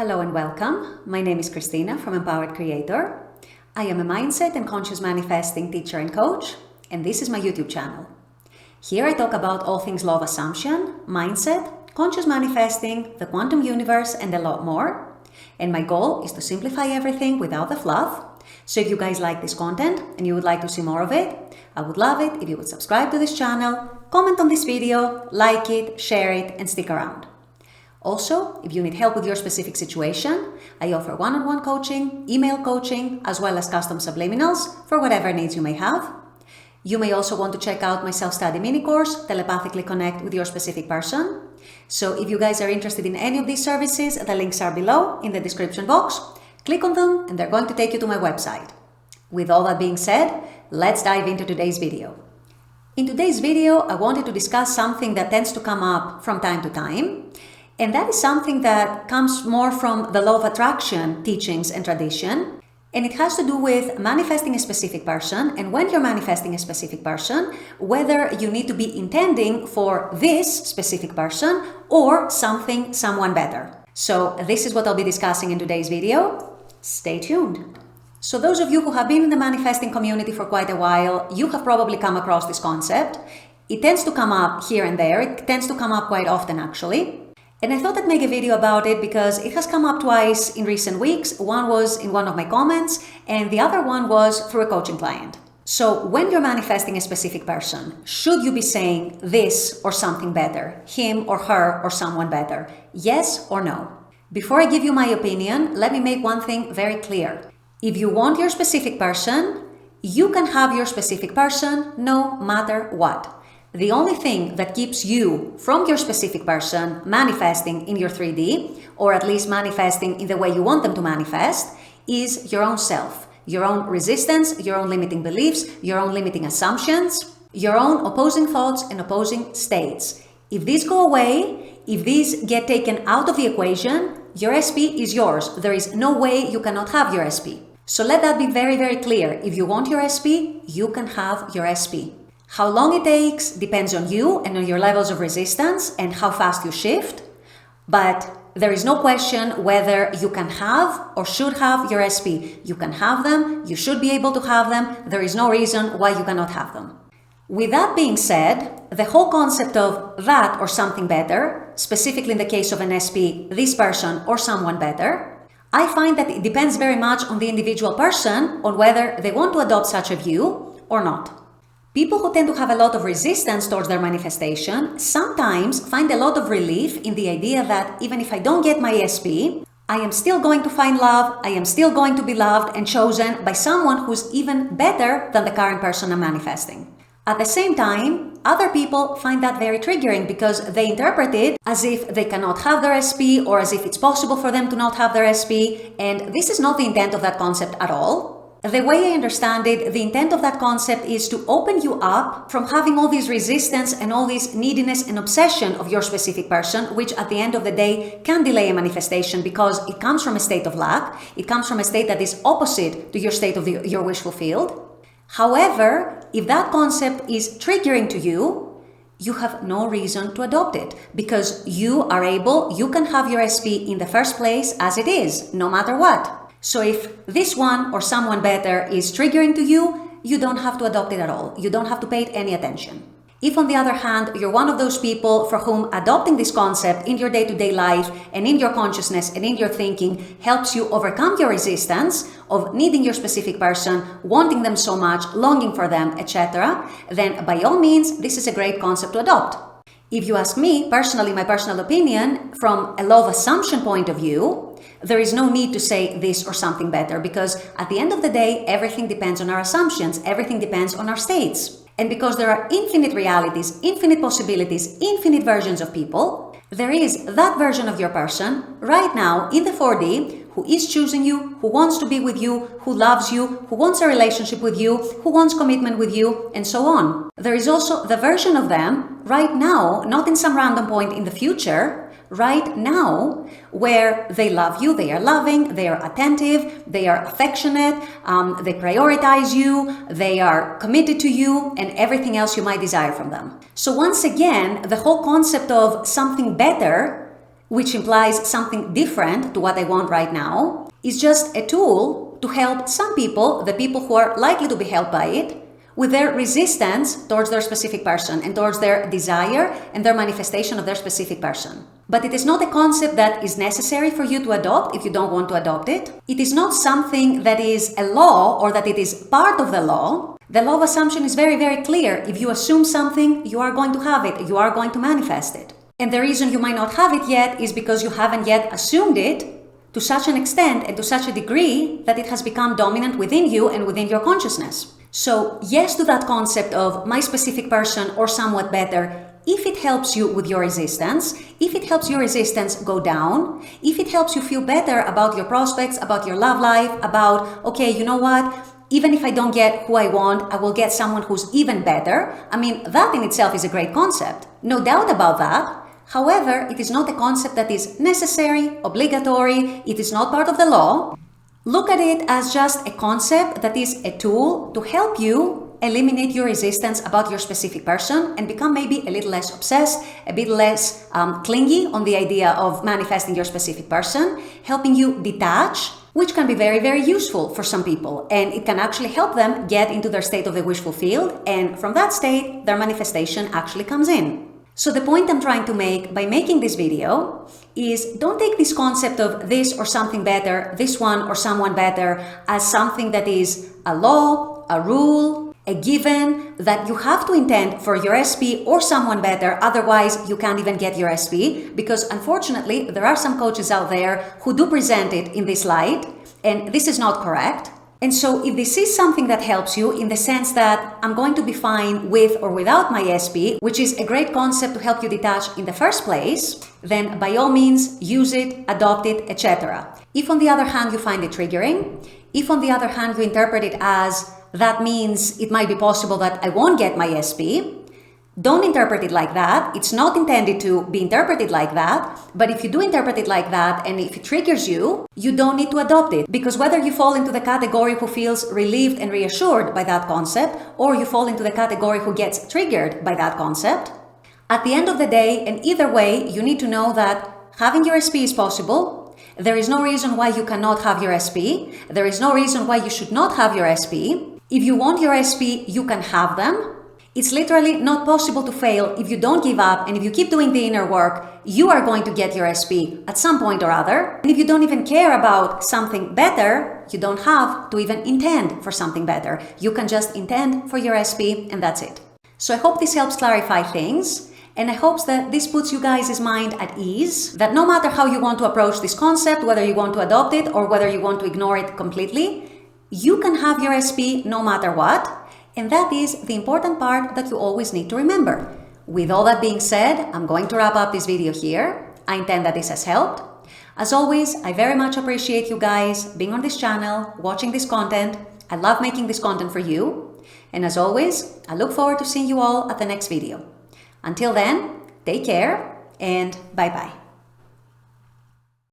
Hello and welcome. My name is Christina from Empowered Creator. I am a mindset and conscious manifesting teacher and coach, and this is my YouTube channel. Here I talk about all things law of assumption, mindset, conscious manifesting, the quantum universe, and a lot more. And my goal is to simplify everything without the fluff. So if you guys like this content and you would like to see more of it, I would love it if you would subscribe to this channel, comment on this video, like it, share it, and stick around. Also, if you need help with your specific situation, I offer one-on-one coaching, email coaching, as well as custom subliminals for whatever needs you may have. You may also want to check out my self-study mini-course, Telepathically Connect with Your Specific Person. So if you guys are interested in any of these services, the links are below in the description box. Click on them and they're going to take you to my website. With all that being said, let's dive into today's video. In today's video, I wanted to discuss something that tends to come up from time to time. And that is something that comes more from the law of attraction teachings and tradition. And it has to do with manifesting a specific person. And when you're manifesting a specific person, whether you need to be intending for this specific person or someone better. So this is what I'll be discussing in today's video. Stay tuned. So those of you who have been in the manifesting community for quite a while, you have probably come across this concept. It tends to come up here and there. It tends to come up quite often, actually. And I thought I'd make a video about it because it has come up twice in recent weeks. One was in one of my comments and the other one was through a coaching client. So when you're manifesting a specific person, should you be saying this or something better, him or her or someone better? Yes or no? Before I give you my opinion, let me make one thing very clear. If you want your specific person, you can have your specific person no matter what. The only thing that keeps you from your specific person manifesting in your 3D, or at least manifesting in the way you want them to manifest, is your own self, your own resistance, your own limiting beliefs, your own limiting assumptions, your own opposing thoughts and opposing states. If these go away, if these get taken out of the equation, your SP is yours. There is no way you cannot have your SP. So let that be very, very clear. If you want your SP, you can have your SP. How long it takes depends on you and on your levels of resistance and how fast you shift. But there is no question whether you can have or should have your SP. You can have them. You should be able to have them. There is no reason why you cannot have them. With that being said, the whole concept of that or something better, specifically in the case of an SP, this person or someone better, I find that it depends very much on the individual person on whether they want to adopt such a view or not. People who tend to have a lot of resistance towards their manifestation sometimes find a lot of relief in the idea that even if I don't get my SP, I am still going to find love, I am still going to be loved and chosen by someone who's even better than the current person I'm manifesting. At the same time, other people find that very triggering because they interpret it as if they cannot have their SP or as if it's possible for them to not have their SP, and this is not the intent of that concept at all. The way I understand it, the intent of that concept is to open you up from having all this resistance and all this neediness and obsession of your specific person, which at the end of the day can delay a manifestation because it comes from a state of lack. It comes from a state that is opposite to your state of your wish fulfilled. However, if that concept is triggering to you, you have no reason to adopt it because you can have your SP in the first place as it is, no matter what. So if this one or someone better is triggering to you, you don't have to adopt it at all. You don't have to pay it any attention. If on the other hand, you're one of those people for whom adopting this concept in your day-to-day life and in your consciousness and in your thinking helps you overcome your resistance of needing your specific person, wanting them so much, longing for them, etc., then by all means, this is a great concept to adopt. If you ask me, personally, my personal opinion, from a law of assumption point of view, there is no need to say this or something better because at the end of the day, everything depends on our assumptions, everything depends on our states. And because there are infinite realities, infinite possibilities, infinite versions of people, there is that version of your person right now in the 4D who is choosing you, who wants to be with you, who loves you, who wants a relationship with you, who wants commitment with you, and so on. There is also the version of them right now, not in some random point in the future, right now, where they love you, they are loving, they are attentive, they are affectionate, they prioritize you, they are committed to you, and everything else you might desire from them. So once again, the whole concept of something better which implies something different to what I want right now, is just a tool to help some people, the people who are likely to be helped by it, with their resistance towards their specific person and towards their desire and their manifestation of their specific person. But it is not a concept that is necessary for you to adopt if you don't want to adopt it. It is not something that is a law or that it is part of the law. The law of assumption is very, very clear. If you assume something, you are going to have it. You are going to manifest it. And the reason you might not have it yet is because you haven't yet assumed it to such an extent and to such a degree that it has become dominant within you and within your consciousness. So yes to that concept of my specific person or somewhat better, if it helps you with your resistance, if it helps your resistance go down, if it helps you feel better about your prospects, about your love life, about, okay, you know what, even if I don't get who I want, I will get someone who's even better. I mean, that in itself is a great concept. No doubt about that. However, it is not a concept that is necessary, obligatory, it is not part of the law. Look at it as just a concept that is a tool to help you eliminate your resistance about your specific person and become maybe a little less obsessed, a bit less clingy on the idea of manifesting your specific person, helping you detach, which can be very, very useful for some people. And it can actually help them get into their state of the wish fulfilled. And from that state, their manifestation actually comes in. So the point I'm trying to make by making this video is don't take this concept of this or something better, this one or someone better as something that is a law, a rule, a given that you have to intend for your SP or someone better, otherwise you can't even get your SP, because unfortunately there are some coaches out there who do present it in this light, and this is not correct. And so if this is something that helps you in the sense that I'm going to be fine with or without my SP, which is a great concept to help you detach in the first place, then by all means use it, adopt it, etc. If on the other hand you find it triggering, if on the other hand you interpret it as that means it might be possible that I won't get my SP, don't interpret it like that. It's not intended to be interpreted like that. But if you do interpret it like that and if it triggers you, you don't need to adopt it. Because whether you fall into the category who feels relieved and reassured by that concept, or you fall into the category who gets triggered by that concept, at the end of the day, and either way, you need to know that having your SP is possible. There is no reason why you cannot have your SP. There is no reason why you should not have your SP. If you want your SP, you can have them. It's literally not possible to fail if you don't give up, and if you keep doing the inner work, you are going to get your SP at some point or other. And if you don't even care about something better, you don't have to even intend for something better. You can just intend for your SP and that's it. So I hope this helps clarify things, and I hope that this puts you guys' mind at ease, that no matter how you want to approach this concept, whether you want to adopt it or whether you want to ignore it completely, you can have your SP no matter what. And that is the important part that you always need to remember. With all that being said, I'm going to wrap up this video here. I intend that this has helped. As always, I very much appreciate you guys being on this channel, watching this content. I love making this content for you. And as always, I look forward to seeing you all at the next video. Until then, take care and bye-bye.